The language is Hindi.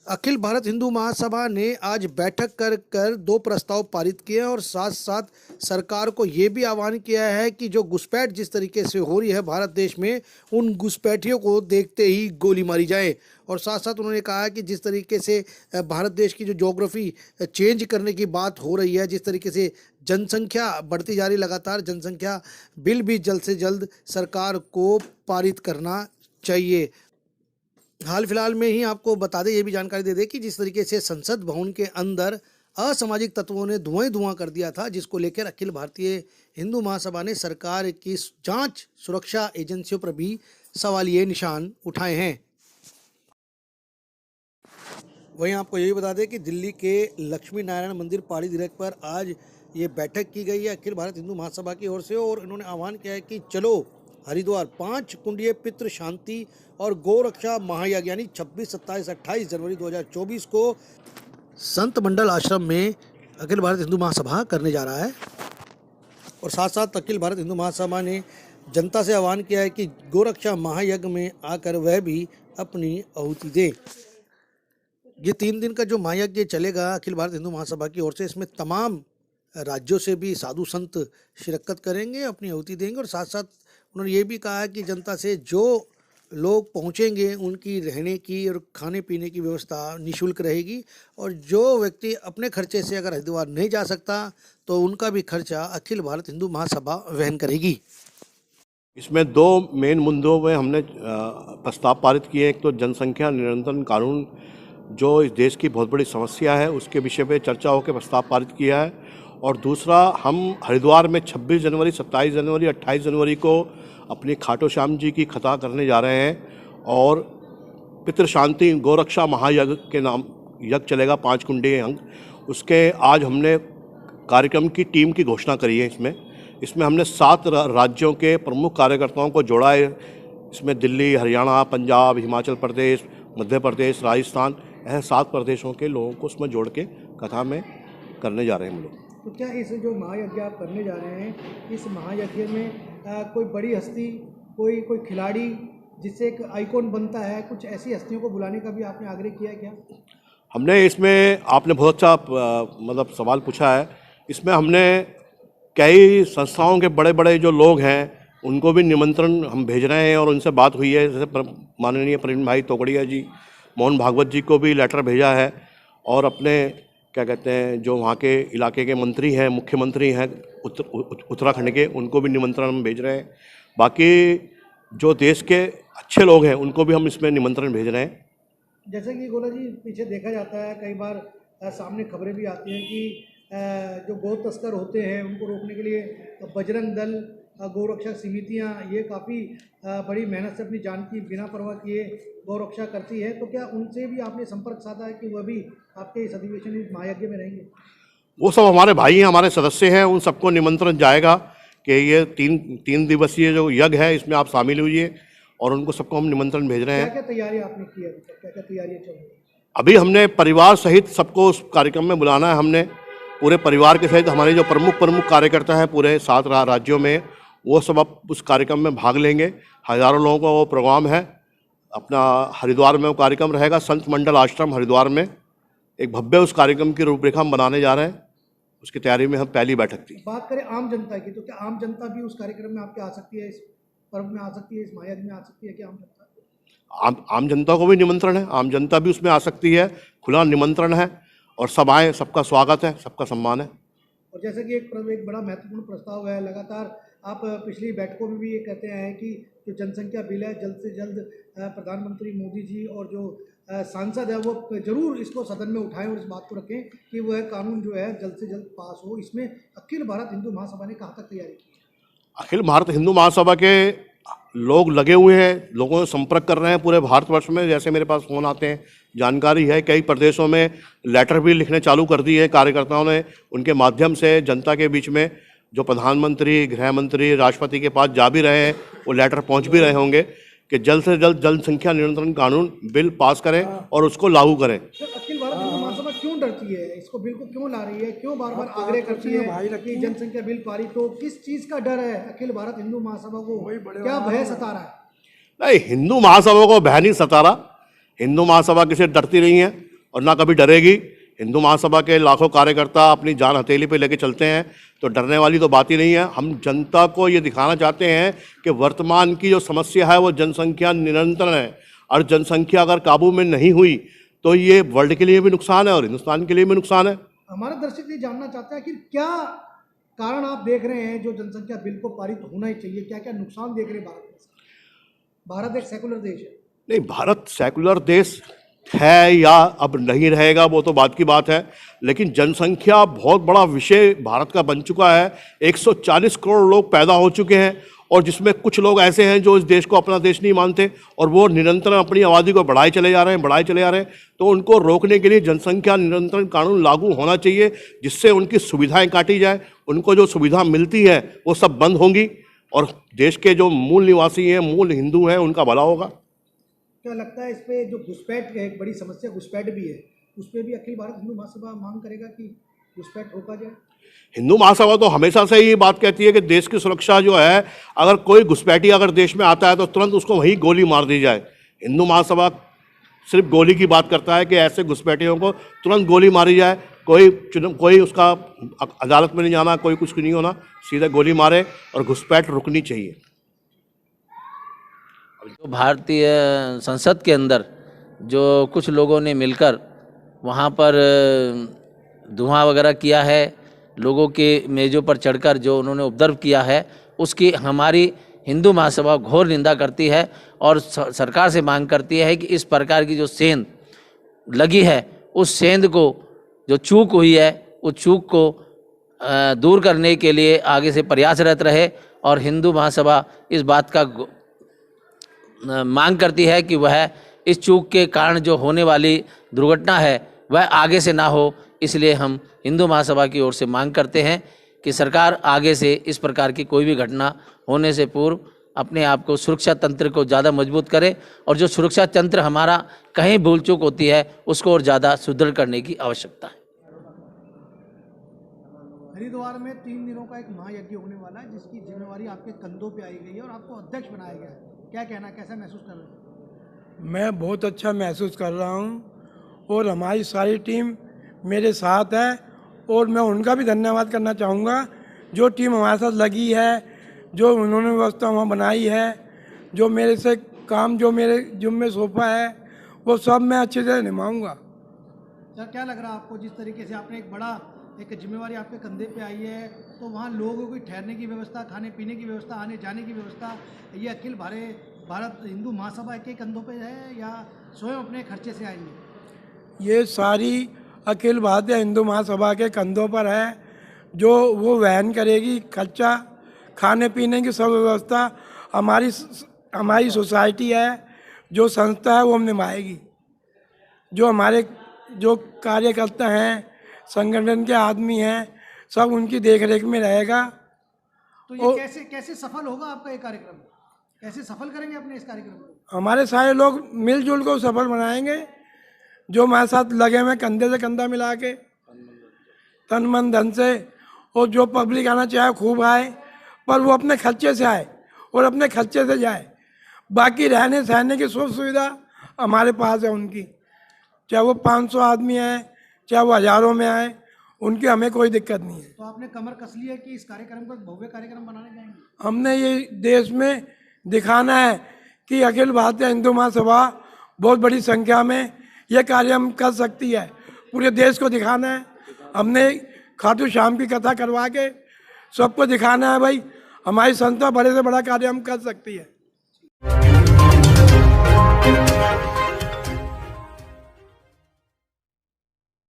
अखिल भारत हिंदू महासभा ने आज बैठक कर दो प्रस्ताव पारित किए हैं और साथ साथ सरकार को ये भी आह्वान किया है कि जो घुसपैठ जिस तरीके से हो रही है भारत देश में, उन घुसपैठियों को देखते ही गोली मारी जाए। और साथ साथ उन्होंने कहा है कि जिस तरीके से भारत देश की जो ज्योग्राफी चेंज करने की बात हो रही है, जिस तरीके से जनसंख्या बढ़ती जा रही लगातार, जनसंख्या बिल भी जल्द से जल्द सरकार को पारित करना चाहिए। हाल फिलहाल में ही आपको बता दें, ये भी जानकारी दे दें कि जिस तरीके से संसद भवन के अंदर असामाजिक तत्वों ने धुआं ही धुआं कर दिया था, जिसको लेकर अखिल भारतीय हिंदू महासभा ने सरकार की जांच सुरक्षा एजेंसियों पर भी सवालिया निशान उठाए हैं। वहीं आपको ये भी बता दें कि दिल्ली के लक्ष्मी नारायण मंदिर पहाड़ी दिरक पर आज ये बैठक की गई है अखिल भारत हिंदू महासभा की ओर से, और इन्होंने आह्वान किया है कि चलो हरिद्वार 5 कुंडीय पितृ शांति और गौरक्षा महायज्ञ यानी 26, 27, 28 जनवरी 2024 को संत मंडल आश्रम में अखिल भारत हिंदू महासभा करने जा रहा है। और साथ साथ अखिल भारत हिंदू महासभा ने जनता से आह्वान किया है कि गौरक्षा महायज्ञ में आकर वह भी अपनी आहुति दे। ये 3 दिन का जो महायज्ञ चलेगा अखिल भारत हिंदू महासभा की ओर से, इसमें तमाम राज्यों से भी साधु संत शिरकत करेंगे, अपनी आहुति देंगे। और साथ साथ उन्होंने ये भी कहा है कि जनता से जो लोग पहुंचेंगे उनकी रहने की और खाने पीने की व्यवस्था निःशुल्क रहेगी, और जो व्यक्ति अपने खर्चे से अगर हरिद्वार नहीं जा सकता तो उनका भी खर्चा अखिल भारत हिंदू महासभा वहन करेगी। इसमें 2 मेन मुद्दों में हमने प्रस्ताव पारित किए। एक तो जनसंख्या नियंत्रण कानून जो इस देश की बहुत बड़ी समस्या है, उसके विषय पे चर्चा होकर प्रस्ताव पारित किया है। और दूसरा, हम हरिद्वार में 26 जनवरी, 27 जनवरी, 28 जनवरी को अपनी खाटू श्याम जी की कथा करने जा रहे हैं, और पितृ शांति गौरक्षा महायज्ञ के नाम यज्ञ चलेगा 5 कुंडीय यज्ञ। उसके आज हमने कार्यक्रम की टीम की घोषणा करी है। इसमें हमने 7 राज्यों के प्रमुख कार्यकर्ताओं को जोड़ा है। इसमें दिल्ली, हरियाणा, पंजाब, हिमाचल प्रदेश, मध्य प्रदेश, राजस्थान, ऐसे 7 प्रदेशों के लोगों को उसमें जोड़ के कथा में करने जा रहे हैं हम लोग। तो क्या इस जो महायज्ञ आप करने जा रहे हैं, इस महायज्ञ में कोई बड़ी हस्ती, कोई खिलाड़ी जिससे एक आइकॉन बनता है, कुछ ऐसी हस्तियों को बुलाने का भी आपने आग्रह किया है क्या? हमने इसमें, आपने बहुत अच्छा सवाल पूछा है। इसमें हमने कई संस्थाओं के बड़े बड़े जो लोग हैं उनको भी निमंत्रण हम भेज रहे हैं, और उनसे बात हुई है। जैसे माननीय प्रवीण भाई तोगड़िया जी, मोहन भागवत जी को भी लेटर भेजा है, और अपने क्या कहते हैं जो वहाँ के इलाके के मंत्री हैं, मुख्यमंत्री हैं उत्तराखंड के, उनको भी निमंत्रण हम भेज रहे हैं। बाकी जो देश के अच्छे लोग हैं उनको भी हम इसमें निमंत्रण भेज रहे हैं। जैसे कि गोला जी, पीछे देखा जाता है कई बार सामने खबरें भी आती हैं कि जो गौ तस्कर होते हैं उनको रोकने के लिए बजरंग दल, गौरक्षा समितियाँ, ये काफ़ी बड़ी मेहनत से अपनी जान की बिना परवाह किए गौरक्षा करती है। तो क्या उनसे भी आपने संपर्क साधा है कि वह भी आपके इस अधिवेशन में महायज्ञ में रहेंगे? वो सब हमारे भाई हैं, हमारे सदस्य हैं, उन सबको निमंत्रण जाएगा कि ये 3 दिवसीय जो यज्ञ है इसमें आप शामिल हुइए, और उनको सबको हम निमंत्रण भेज रहे हैं। क्या तैयारी आपने की है? क्या तैयारियाँ चल रही हैं? अभी हमने परिवार सहित सबको उस कार्यक्रम में बुलाना है। हमने पूरे परिवार के सहित, हमारे जो प्रमुख कार्यकर्ता हैं पूरे 7 राज्यों में, वो सब अब उस कार्यक्रम में भाग लेंगे। हज़ारों लोगों का वो प्रोग्राम है। अपना हरिद्वार में वो कार्यक्रम रहेगा, संत मंडल आश्रम हरिद्वार में। एक भव्य उस कार्यक्रम की रूपरेखा हम बनाने जा रहे हैं। उसकी तैयारी में हम पहली बैठक थी। बात करें आम जनता की, तो क्या आम जनता भी उस कार्यक्रम में आपके आ सकती है, इस पर्व में आ सकती है, इस महायज्ञ में आ सकती है? क्या आम जनता को भी निमंत्रण है, आम जनता भी उसमें आ सकती है, खुला निमंत्रण है, और सब आए, सबका स्वागत है, सबका सम्मान है। और जैसे कि एक बड़ा महत्वपूर्ण प्रस्ताव है, लगातार आप पिछली बैठकों में भी ये कहते हैं कि जो जनसंख्या बिल है जल्द से जल्द प्रधानमंत्री मोदी जी और जो सांसद है वो जरूर इसको सदन में उठाएं और इस बात को रखें कि वह कानून जो है जल्द से जल्द पास हो। इसमें अखिल भारत हिंदू महासभा ने कहाँ तक तैयारी की? अखिल भारत हिंदू महासभा के लोग लगे हुए हैं, लोगों से संपर्क कर रहे हैं पूरे भारतवर्ष में। जैसे मेरे पास फ़ोन आते हैं, जानकारी है, कई प्रदेशों में लेटर भी लिखने चालू कर दिए है कार्यकर्ताओं ने। उनके माध्यम से जनता के बीच में जो प्रधानमंत्री, गृह मंत्री, राष्ट्रपति के पास जा भी रहे हैं, वो लेटर पहुंच भी रहे होंगे कि जल्द से जल्द जनसंख्या नियंत्रण कानून बिल पास करें और उसको लागू करें। तो अखिल भारत हिंदू महासभा क्यों डरती है? इसको बिल को क्यों ला रही है? क्यों बार बार आग्रह करती है कि जनसंख्या बिल पारित हो? किस चीज़ का डर है अखिल भारत हिंदू महासभा को? क्या भय सता रहा है? नहीं, हिंदू महासभा को भय नहीं सता रहा। हिंदू महासभा किसी डरती नहीं है। और ना कभी डरेगी। हिंदू महासभा के लाखों कार्यकर्ता अपनी जान हथेली पे लेके चलते हैं, तो डरने वाली तो बात ही नहीं है। हम जनता को ये दिखाना चाहते हैं कि वर्तमान की जो समस्या है वो जनसंख्या निरंतर है, और जनसंख्या अगर काबू में नहीं हुई तो ये वर्ल्ड के लिए भी नुकसान है और हिंदुस्तान के लिए भी नुकसान है। हमारे दर्शक ये जानना चाहते हैं कि क्या कारण आप देख रहे हैं जो जनसंख्या बिल को पारित होना ही चाहिए, क्या क्या नुकसान देख रहे हैं भारत में? भारत एक सेकुलर देश है। नहीं, भारत सेकुलर देश है या अब नहीं रहेगा वो तो बात की बात है, लेकिन जनसंख्या बहुत बड़ा विषय भारत का बन चुका है। 140 करोड़ लोग पैदा हो चुके हैं, और जिसमें कुछ लोग ऐसे हैं जो इस देश को अपना देश नहीं मानते और वो निरंतर अपनी आबादी को बढ़ाए चले जा रहे हैं। तो उनको रोकने के लिए जनसंख्या नियंत्रण कानून लागू होना चाहिए, जिससे उनकी सुविधाएं काटी जाए। उनको जो सुविधा मिलती है वो सब बंद होंगी, और देश के जो मूल निवासी हैं, मूल हिंदू हैं, उनका भला होगा। क्या लगता है इस पे जो घुसपैठ है, एक बड़ी समस्या घुसपैठ भी है, उस पर भी अखिल भारत हिंदू महासभा मांग करेगा कि घुसपैठ रोका जाए? हिंदू महासभा तो हमेशा से ही बात कहती है कि देश की सुरक्षा जो है, अगर कोई घुसपैठी अगर देश में आता है तो तुरंत उसको वहीं गोली मार दी जाए। हिंदू महासभा सिर्फ गोली की बात करता है कि ऐसे घुसपैठियों को तुरंत गोली मारी जाए। कोई उसका अदालत में नहीं जाना, कोई कुछ नहीं होना, सीधे गोली मारे, और घुसपैठ रुकनी चाहिए। जो भारतीय संसद के अंदर जो कुछ लोगों ने मिलकर वहाँ पर धुआं वगैरह किया है, लोगों के मेज़ों पर चढ़कर जो उन्होंने उपद्रव किया है, उसकी हमारी हिंदू महासभा घोर निंदा करती है और सरकार से मांग करती है कि इस प्रकार की जो सेंध लगी है, उस सेंध को जो चूक हुई है, उस चूक को दूर करने के लिए आगे से प्रयासरत रहे। और हिंदू महासभा इस बात का मांग करती है कि वह इस चूक के कारण जो होने वाली दुर्घटना है वह आगे से ना हो। इसलिए हम हिंदू महासभा की ओर से मांग करते हैं कि सरकार आगे से इस प्रकार की कोई भी घटना होने से पूर्व अपने आप को सुरक्षा तंत्र को ज़्यादा मजबूत करे, और जो सुरक्षा तंत्र हमारा कहीं भूल चूक होती है उसको और ज़्यादा सुदृढ़ करने की आवश्यकता है। हरिद्वार में 3 दिनों का एक महायज्ञ होने वाला है, जिसकी जिम्मेवारी आपके कंधों पे आई गई है और आपको अध्यक्ष बनाया गया है। क्या कहना, कैसा महसूस कर रहे हैं? मैं बहुत अच्छा महसूस कर रहा हूँ, और हमारी सारी टीम मेरे साथ है, और मैं उनका भी धन्यवाद करना चाहूँगा जो टीम हमारे साथ लगी है, जो उन्होंने व्यवस्था वहाँ बनाई है, जो मेरे से काम जो मेरे जुम्मे सौंपा है वो सब मैं अच्छे से निभाऊँगा। सर, क्या लग रहा है आपको, जिस तरीके से आपने एक जिम्मेवारी आपके कंधे पे आई है, तो वहाँ लोगों की ठहरने की व्यवस्था, खाने पीने की व्यवस्था, आने जाने की व्यवस्था, ये अखिल भारत हिंदू महासभा के कंधों पे है या स्वयं अपने खर्चे से आएंगे? ये सारी अखिल भारतीय हिंदू महासभा के कंधों पर है, जो वो वहन करेगी खर्चा, खाने पीने की सब व्यवस्था। हमारी सोसाइटी है, जो संस्था है वो हम निभाएगी। जो हमारे जो कार्यकर्ता हैं, संगठन के आदमी हैं, सब उनकी देखरेख में रहेगा। तो ये कैसे सफल होगा आपका ये कार्यक्रम? कैसे सफल करेंगे अपने इस कार्यक्रम को? हमारे सारे लोग मिलजुल को सफल बनाएंगे, जो हमारे साथ लगे हुए कंधे से कंधा मिला के, तन मन धन से, और जो पब्लिक आना चाहे खूब आए, पर वो अपने खर्चे से आए और अपने खर्चे से जाए। बाकी रहने सहने की सुख सुविधा हमारे पास है उनकी, चाहे वो 500 आदमी आए, चाहे वो हज़ारों में आए, उनकी हमें कोई दिक्कत नहीं है। तो आपने कमर कस ली है कि इस कार्यक्रम को एक भव्य कार्यक्रम बनाने जाएंगे? हमने ये देश में दिखाना है कि अखिल भारतीय हिंदू महासभा बहुत बड़ी संख्या में ये कार्य हम कर सकती है, पूरे देश को दिखाना है। हमने खाटू श्याम की कथा करवा के सबको दिखाना है, भाई हमारी संस्था बड़े से बड़ा कार्य हम कर सकती है।